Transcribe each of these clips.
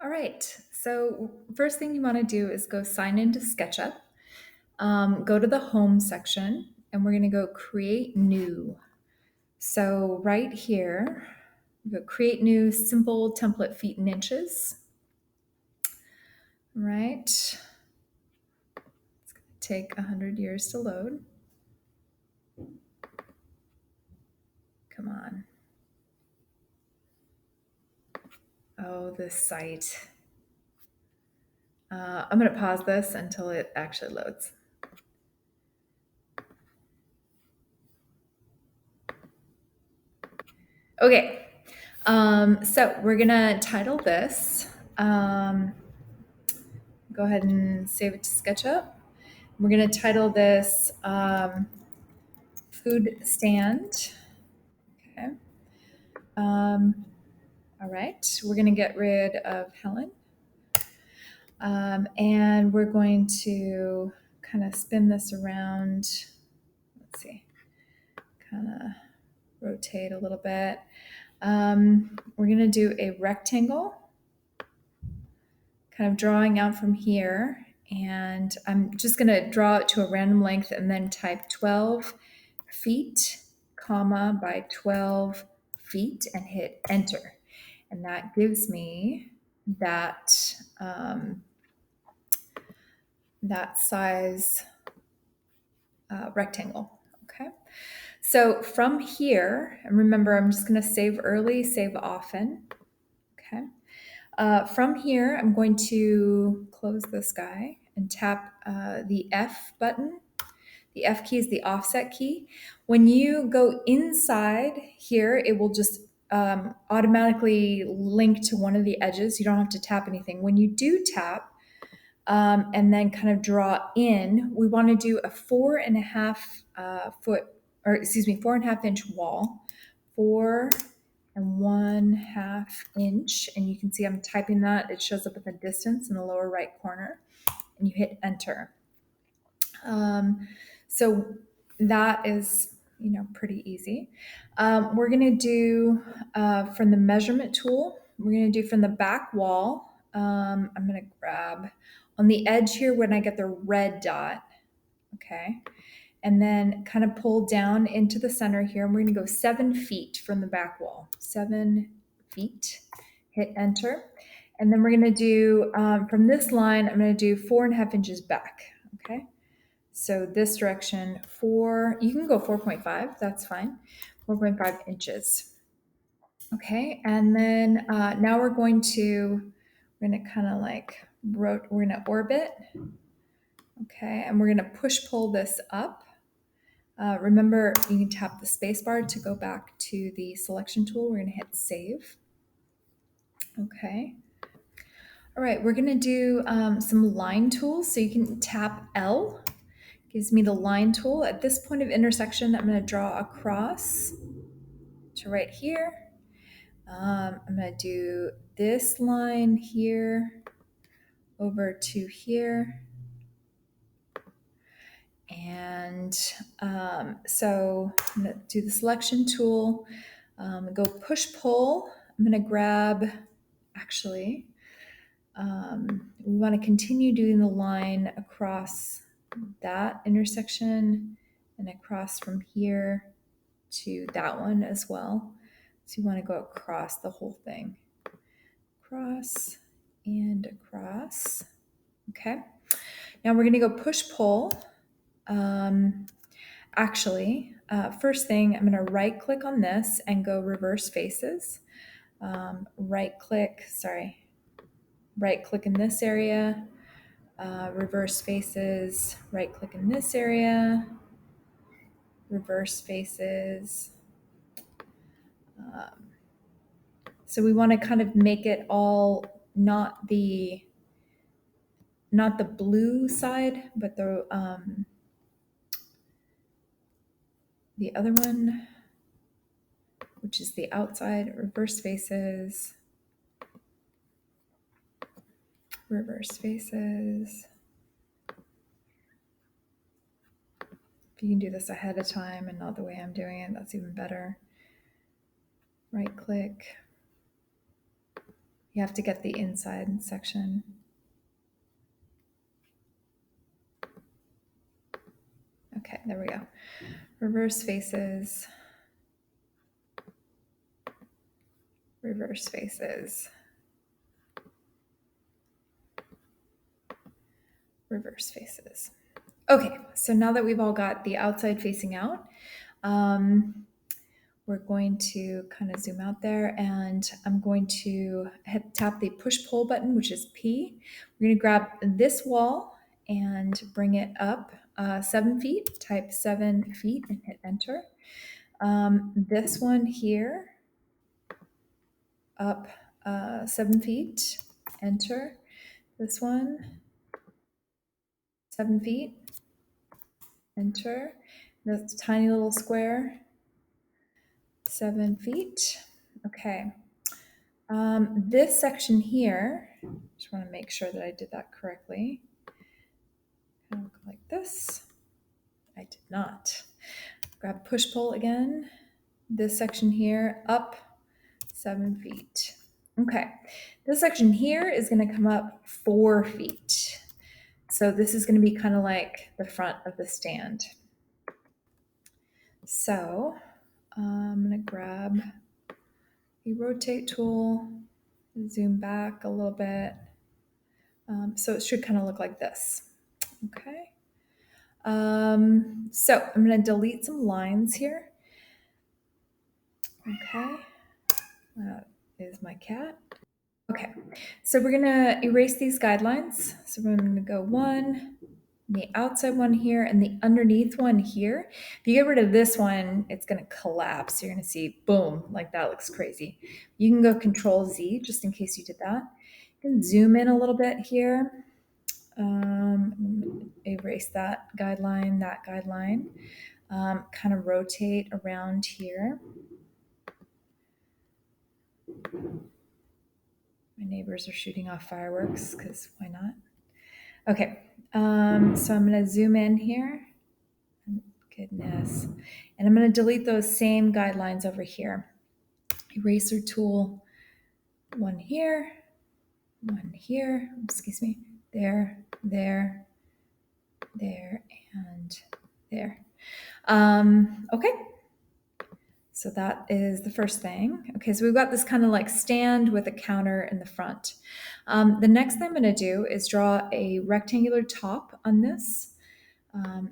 All right, so first thing you want to do is go sign into SketchUp. Go to the home section and we're going to go create new. So right here, go create new simple template feet and inches. Right. It's going to take 100 years to load. Come on. Oh, this site. I'm going to pause this until it actually loads. Okay, so we're going to title this. Go ahead and save it to SketchUp. We're going to title this Food Stand. Okay. All right, we're going to get rid of Helen. And we're going to kind of spin this around. Let's see, kind of rotate a little bit. We're going to do a rectangle, kind of drawing out from here. And I'm just going to draw it to a random length and then type 12 feet, comma, by 12 feet and hit enter. And that gives me that, that size rectangle. Okay. So from here, and remember, I'm just going to save early, save often. Okay. From here, I'm going to close this guy and tap the F button. The F key is the offset key. When you go inside here, it will just automatically link to one of the edges. You don't have to tap anything. When you do tap and then kind of draw in, we want to do a 4.5 inch wall, 4.5 inch. And you can see I'm typing that. It shows up at the distance in the lower right corner and you hit enter. So that is, pretty easy. We're going to do from the measurement tool, we're going to do from the back wall. I'm going to grab on the edge here when I get the red dot. Okay. And then kind of pull down into the center here. And we're going to go 7 feet from the back wall. 7 feet. Hit enter. And then we're going to do from this line, I'm going to do 4.5 inches back. Okay. So this direction, you can go 4.5, that's fine. 4.5 inches. Okay, and then now we're going to kind of like, we're going to orbit. Okay, and we're going to push pull this up. Remember, you can tap the space bar to go back to the selection tool. We're going to hit save. Okay. All right, we're going to do some line tools. So you can tap L. Gives me the line tool. At this point of intersection, I'm going to draw across to right here. I'm going to do this line here over to here. And so I'm going to do the selection tool, go push pull. I'm going to grab, actually, we want to continue doing the line across that intersection and across from here to that one as well. So you want to go across the whole thing. Across and across. Okay. Now we're going to go push pull. First thing, I'm going to right click on this and go reverse faces. Right click in this area. Reverse faces, right click in this area, reverse faces. So we want to kind of make it all not the blue side, but the other one, which is the outside. Reverse faces, reverse faces. If you can do this ahead of time and not the way I'm doing it, that's even better. Right click. You have to get the inside section. Okay, there we go. Reverse faces. Reverse faces. Reverse faces. Okay, so now that we've all got the outside facing out, we're going to kind of zoom out there, and I'm going to tap the push-pull button, which is P. We're going to grab this wall and bring it up 7 feet, type 7 feet and hit enter. This one here, up 7 feet, enter. This one, 7 feet, enter. This tiny little square, 7 feet. Okay. This section here, just want to make sure that I did that correctly. Kind of like this. I did not. Grab push pull again. This section here, up 7 feet. Okay. This section here is going to come up 4 feet. So this is going to be kind of like the front of the stand. So I'm going to grab the rotate tool, zoom back a little bit. So it should kind of look like this. Okay. So I'm going to delete some lines here. Okay. That is my cat. Okay. So we're going to erase these guidelines. So we're going to go one, the outside one here, and the underneath one here. If you get rid of this one, it's going to collapse. You're going to see, boom, like that looks crazy. You can go Control Z just in case you did that. You can zoom in a little bit here. Erase that guideline, kind of rotate around here. My neighbors are shooting off fireworks because why not? Okay, so I'm going to zoom in here. Goodness. And I'm going to delete those same guidelines over here. Eraser tool, one here, excuse me, there, and there. Okay. So that is the first thing. Okay, so we've got this kind of like stand with a counter in the front. The next thing I'm going to do is draw a rectangular top on this.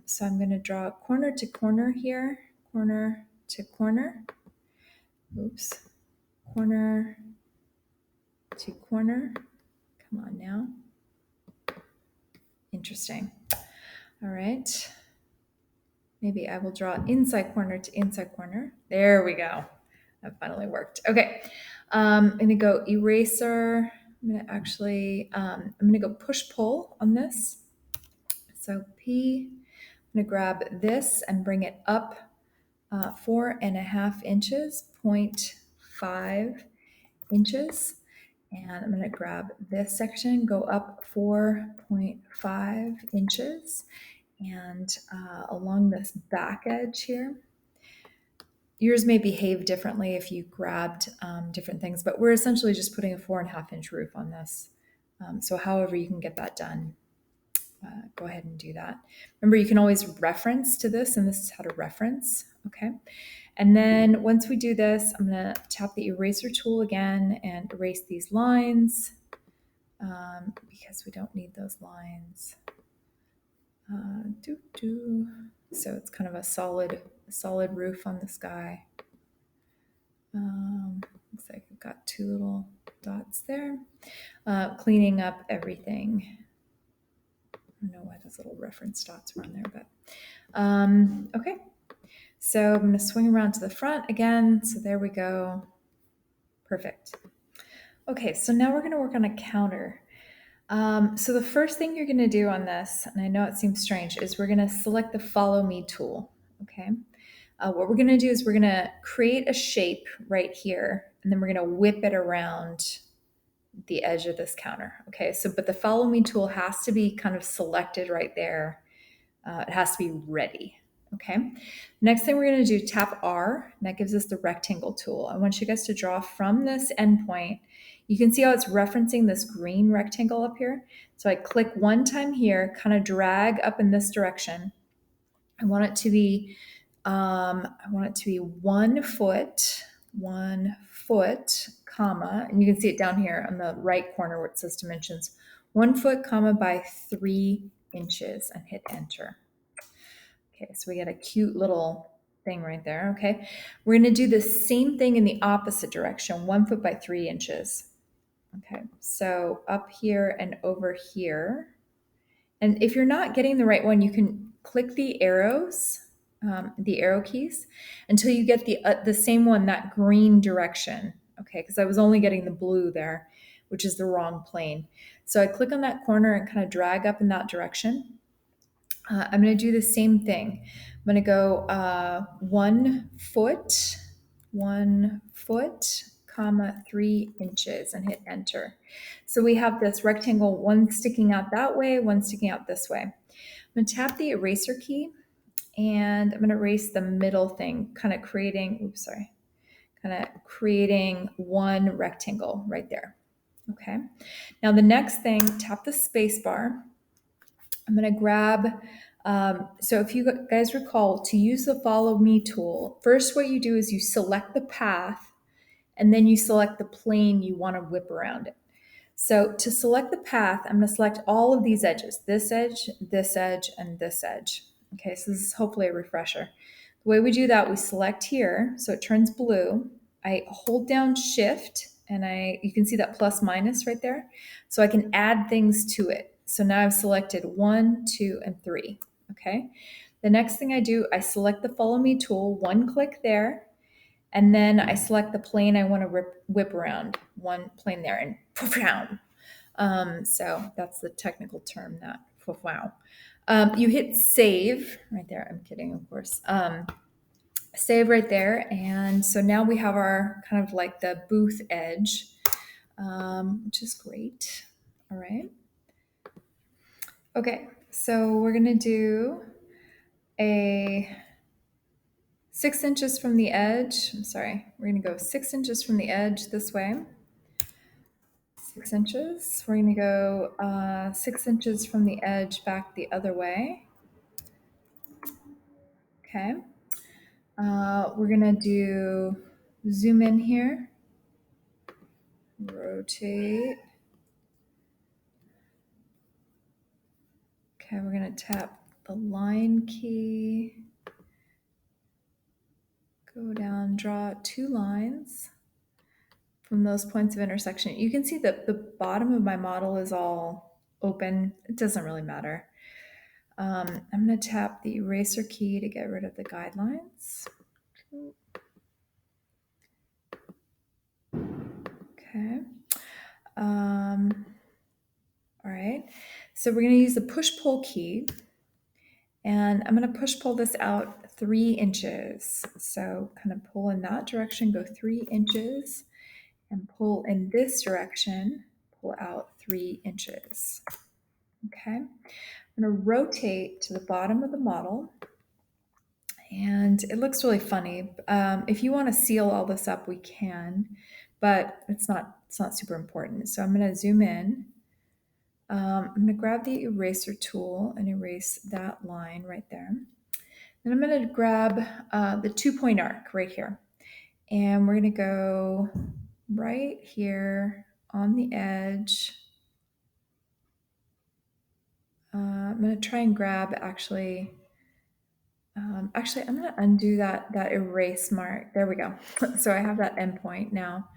So I'm going to draw corner to corner here, corner to corner. Oops. Corner to corner. Come on now. Interesting. All right. Maybe I will draw inside corner to inside corner. There we go. That finally worked. Okay. I'm going to go eraser. I'm going to go push pull on this. So P, I'm going to grab this and bring it up 4.5 inches, 0.5 inches. And I'm going to grab this section, go up 4.5 inches. And along this back edge here, yours may behave differently if you grabbed different things, but we're essentially just putting a 4.5 inch roof on this. So however you can get that done, go ahead and do that. Remember, you can always reference to this, and this is how to reference, okay? And then once we do this, I'm gonna tap the eraser tool again and erase these lines because we don't need those lines. So it's kind of a solid roof on the sky. Looks like I've got 2 little dots there. Cleaning up everything. I don't know why those little reference dots were on there, but okay. So I'm going to swing around to the front again. So there we go. Perfect. Okay, so now we're going to work on a counter. So the first thing you're going to do on this, and I know it seems strange, is we're going to select the Follow Me tool. Okay. What we're going to do is we're going to create a shape right here, and then we're going to whip it around the edge of this counter. Okay. So, but the Follow Me tool has to be kind of selected right there. It has to be ready. Okay. Next thing we're going to do, tap R, and that gives us the rectangle tool. I want you guys to draw from this endpoint. You can see how it's referencing this green rectangle up here. So I click one time here, kind of drag up in this direction. I want it to be 1 foot, comma, and you can see it down here on the right corner where it says dimensions, 1 foot, comma, by 3 inches, and hit enter. Okay, so we got a cute little thing right there. Okay, we're going to do the same thing in the opposite direction, 1 foot by 3 inches. Okay, so up here and over here. And if you're not getting the right one, you can click the arrows, the arrow keys, until you get the same one, that green direction. Okay, because I was only getting the blue there, which is the wrong plane. So I click on that corner and kind of drag up in that direction. I'm going to do the same thing. I'm going to go 1 foot, comma, 3 inches, and hit enter. So we have this rectangle, one sticking out that way, one sticking out this way. I'm going to tap the eraser key, and I'm going to erase the middle thing, kind of creating one rectangle right there. Okay. Now the next thing, tap the space bar. I'm going to grab, so if you guys recall, to use the follow me tool, first what you do is you select the path and then you select the plane you want to whip around it. So to select the path, I'm going to select all of these edges, this edge, and this edge. Okay, so this is hopefully a refresher. The way we do that, we select here, so it turns blue. I hold down shift and you can see that plus minus right there. So I can add things to it. So now I've selected 1, 2, and 3. Okay. The next thing I do, I select the follow me tool, one click there, and then I select the plane I want to whip around, one plane there, and poof down. So that's the technical term, that poof wow. You hit save right there. I'm kidding, of course. Save right there. And so now we have our kind of like the booth edge, which is great. All right. Okay, so we're going to do a 6 inches from the edge. I'm sorry, we're going to go 6 inches from the edge this way. 6 inches. We're going to go 6 inches from the edge back the other way. Okay. We're going to do zoom in here, rotate. Okay, we're going to tap the line key, go down, draw 2 lines from those points of intersection. You can see that the bottom of my model is all open. It doesn't really matter. I'm going to tap the eraser key to get rid of the guidelines. Okay. All right. So we're going to use the push-pull key, and I'm going to push-pull this out 3 inches. So kind of pull in that direction, go 3 inches, and pull in this direction, pull out 3 inches. Okay. I'm going to rotate to the bottom of the model, and it looks really funny. If you want to seal all this up, we can, but it's not super important. So I'm going to zoom in. I'm going to grab the eraser tool and erase that line right there. Then I'm going to grab the 2-point arc right here. And we're going to go right here on the edge. I'm going to try and grab actually, I'm going to undo that erase mark. There we go. So I have that endpoint now.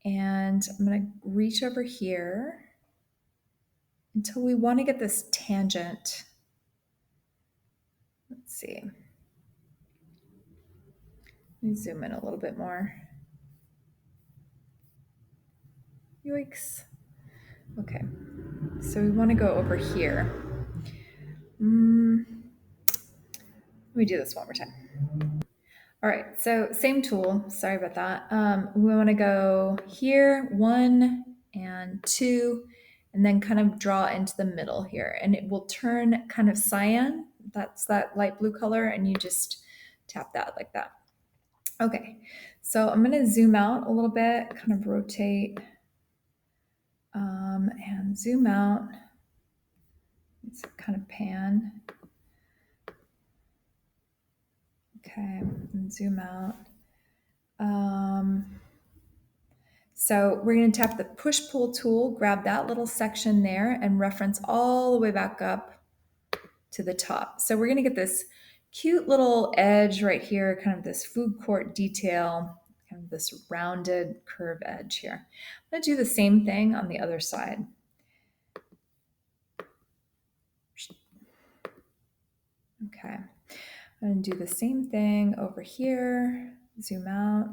And I'm going to reach over here until we want to get this tangent. Let's see. Let me zoom in a little bit more. Yikes. Okay. So we want to go over here. Let me do this one more time. All right, so same tool. Sorry about that. We want to go here, 1 and 2, and then kind of draw into the middle here. And it will turn kind of cyan. that's that light blue color, and you just tap that like that. Okay, so I'm going to zoom out a little bit, kind of rotate and zoom out. It's kind of pan. Okay, and zoom out. So we're going to tap the push-pull tool, grab that little section there, and reference all the way back up to the top. So we're going to get this cute little edge right here, kind of this food court detail, kind of this rounded curve edge here. I'm going to do the same thing on the other side. Okay, I'm going to do the same thing over here, zoom out.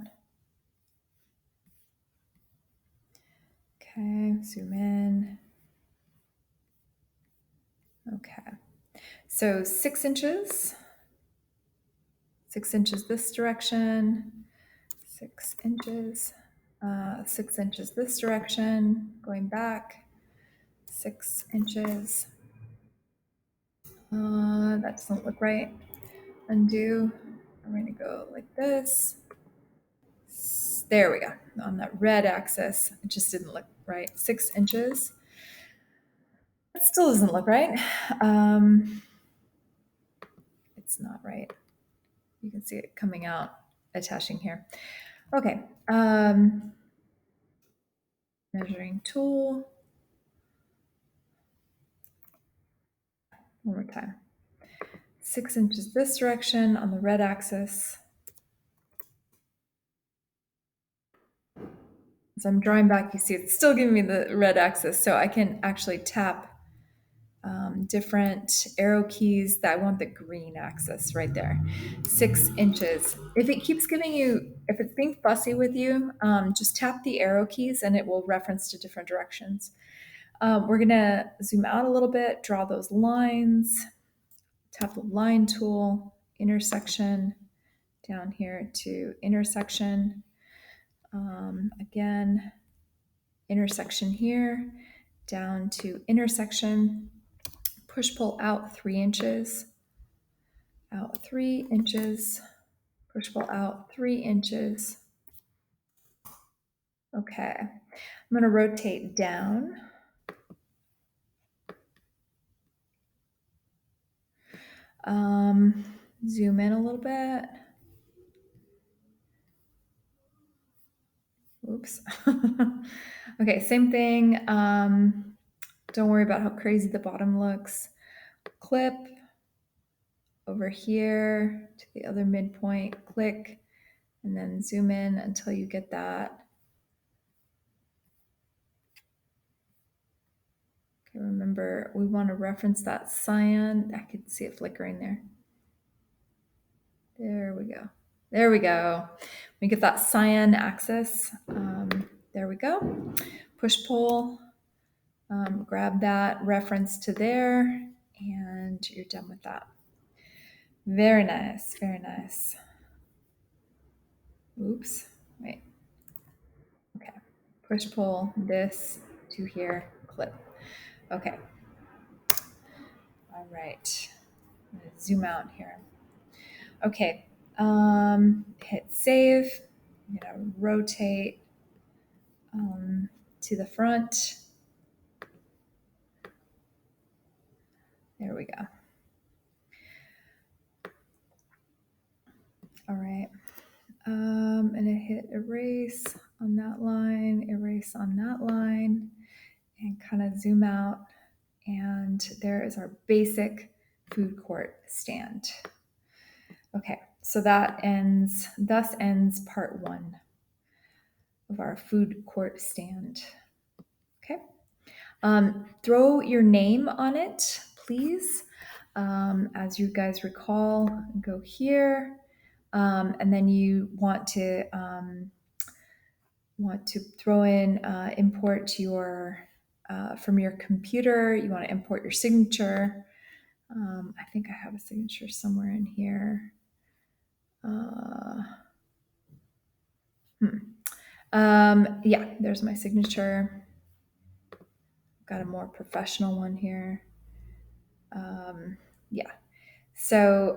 Okay, zoom in. Okay, so 6 inches. 6 inches this direction, 6 inches, 6 inches this direction, going back, 6 inches. That doesn't look right. Undo. I'm going to go like this. There we go. On that red axis, it just didn't look right. 6 inches. It still doesn't look right. It's not right. You can see it coming out, attaching here. Okay. Measuring tool. One more time. 6 inches this direction on the red axis. As I'm drawing back, you see it's still giving me the red axis, so I can actually tap different arrow keys that I want the green axis right there. 6 inches. If it keeps giving you, if it's being fussy with you, just tap the arrow keys and it will reference to different directions. We're gonna zoom out a little bit, draw those lines, tap the line tool, intersection, down here to intersection. Again, intersection here, down to intersection, push pull out 3 inches, out 3 inches, push pull out 3 inches. Okay, I'm going to rotate down. Zoom in a little bit. Oops. Okay, same thing. Don't worry about how crazy the bottom looks. Clip over here to the other midpoint, click, and then zoom in until you get that. Okay, remember, we want to reference that cyan. I could see it flickering there. There we go. There we go. We get that cyan axis. There we go. Push pull. Grab that reference to there, and you're done with that. Very nice. Very nice. Oops. Wait. Okay. Push pull this to here. Clip. Okay. All right. I'm going to zoom out here. Okay. Hit save. I'm going to rotate to the front. There we go. All right. And I hit erase on that line, erase on that line, and kind of zoom out. And there is our basic food court stand. Okay, so thus ends part 1 of our food court stand. Okay, throw your name on it, please. As you guys recall, go here, and then you want to throw in import your from your computer. You want to import your signature. I think I have a signature somewhere in here. Yeah, there's my signature. Got a more professional one here. Yeah. So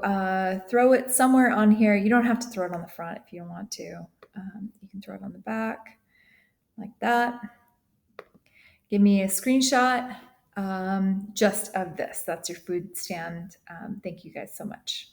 throw it somewhere on here. You don't have to throw it on the front if you don't want to. You can throw it on the back like that. Give me a screenshot just of this. That's your food stand. Thank you guys so much.